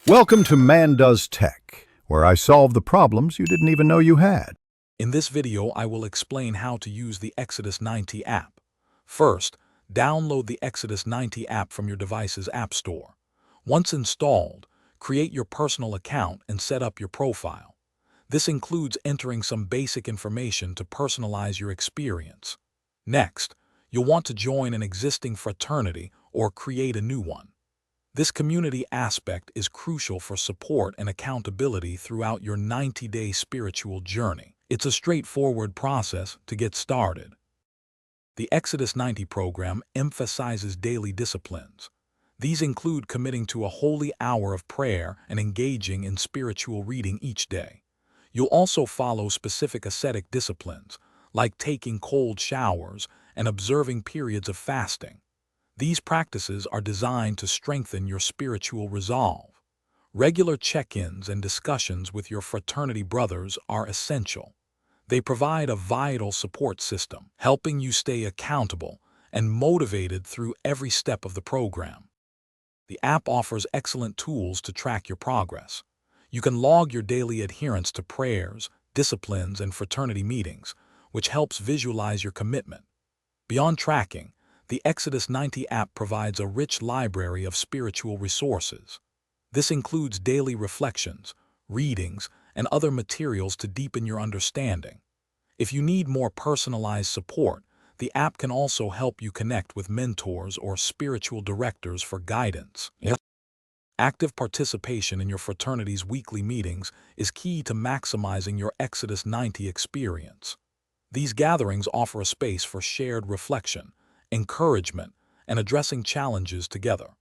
Welcome to Man Does Tech, where I solve the problems you didn't even know you had. In this video, I will explain how to use the Exodus 90 app. First, download the Exodus 90 app from your device's app store. Once installed, create your personal account and set up your profile. This includes entering some basic information to personalize your experience. Next, you'll want to join an existing fraternity or create a new one. This community aspect is crucial for support and accountability throughout your 90-day spiritual journey. It's a straightforward process to get started. The Exodus 90 program emphasizes daily disciplines. These include committing to a holy hour of prayer and engaging in spiritual reading each day. You'll also follow specific ascetic disciplines, like taking cold showers and observing periods of fasting. These practices are designed to strengthen your spiritual resolve. Regular check-ins and discussions with your fraternity brothers are essential. They provide a vital support system, helping you stay accountable and motivated through every step of the program. The app offers excellent tools to track your progress. You can log your daily adherence to prayers, disciplines, and fraternity meetings, which helps visualize your commitment. Beyond tracking, the Exodus 90 app provides a rich library of spiritual resources. This includes daily reflections, readings, and other materials to deepen your understanding. If you need more personalized support, the app can also help you connect with mentors or spiritual directors for guidance. Active participation in your fraternity's weekly meetings is key to maximizing your Exodus 90 experience. These gatherings offer a space for shared reflection, encouragement, and addressing challenges together.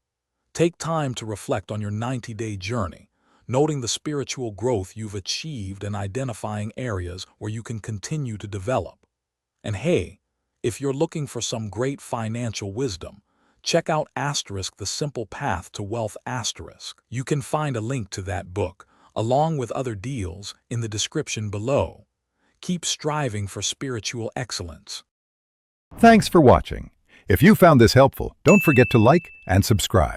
Take time to reflect on your 90-day journey, noting the spiritual growth you've achieved and identifying areas where you can continue to develop. And hey, if you're looking for some great financial wisdom, check out *The Simple Path to Wealth*. You can find a link to that book, along with other deals, in the description below. Keep striving for spiritual excellence. Thanks for watching. If you found this helpful, don't forget to like and subscribe.